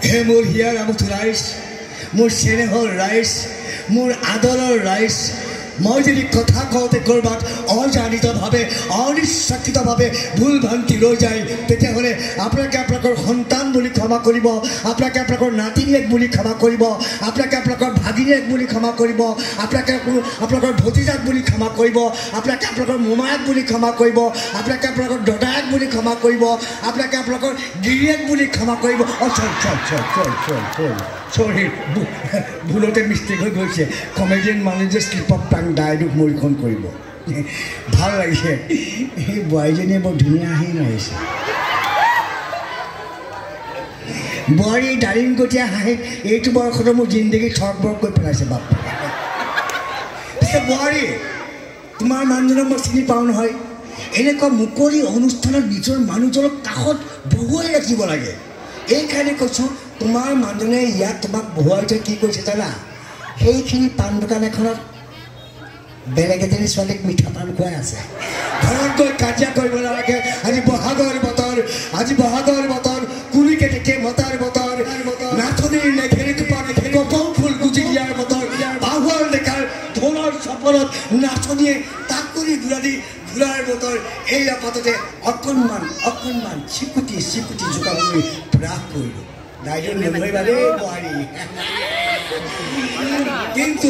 হে মোৰ হিয়াৰ আমঠু ৰাইজ, মোৰ চেনেহৰ ৰাইজ, মোৰ আদৰৰ ৰাইজ, মই যদি কথা কওঁতে ক'ৰবাত অজানিতভাৱে অনিচ্ছাকৃতভাৱে ভুল ভ্ৰান্তি ৰৈ যায়, তেতিয়াহ'লে আপোনালোকে আপোনালোকৰ সন্তান বুলি ক্ষমা কৰিব, আপোনালোকে আপোনালোকৰ নাতিনীয়েক বুলি ক্ষমা কৰিব, আপোনালোকে আপোনালোকৰ ভাগিনীয়েক বুলি ক্ষমা কৰিব, আপোনালোকে আপোনালোকৰ ভতিজাক বুলি ক্ষমা কৰিব, আপোনালোকে আপোনালোকৰ মোমায়েক বুলি ক্ষমা কৰিব, আপোনালোকে আপোনালোকৰ দদায়েক বুলি ক্ষমা কৰিব, আপোনালোকে আপোনালোকৰ গিৰিয়েক বুলি ক্ষমা কৰিব। চৰি ভুলতে মিষ্টেক হৈ গৈছে। কমেডিয়ান মানুহ যে স্লিপ অফ টাং ডাইলগ মৰিখন কৰিব। ভাল লাগিছে, সেই বোৱাৰীজনীয়ে বৰ ধুনীয়া আহি মাৰিছে। বোৱাৰী দাৰিংগতীয়া হাঁহি এইটো বয়সতো মোৰ জিন্দগী থৰবৰ কৰি পেলাইছে বাপ। পিছে বোৱাৰী, তোমাৰ মানুহজনক মই চিনি পাওঁ নহয়। এনেকুৱা মুকলি অনুষ্ঠানত নিজৰ মানুহজনক কাষত বহুৱাই ৰাখিব লাগে। এইকাৰণে কৈছোঁ, তোমাৰ মানুহজনে ইয়াত তোমাক বহুৱাই থৈ কি কৰিছে জানা? সেইখিনি পাণ দোকান এখনত বেলেগ এজনী ছোৱালীক মিঠা পাণ খুৱাই আছে। ঘৰত গৈ কাজিয়া কৰিব নালাগে। আজি বহাগৰ বতৰ, আজি বহাগৰ বতৰ, কুলি কেতেকে মতাৰ বতৰ, নাথনিৰ নেঘেৰি টোপা নেঘেৰি কপৌ ফুল গুজি দিয়াৰ বতৰ, বাহুৰ ডেকাৰ ঢোলৰ চপৰত নাচনীয়ে তাকুৰি ঘূৰাদি ঘূৰাৰ বতৰ। এই আপাততে অকণমান চিকুটি জোকাবলৈ প্ৰয়াস কৰিলোঁ। দাইদেউ নেমৰিবা দেই বোৱাৰী। কিন্তু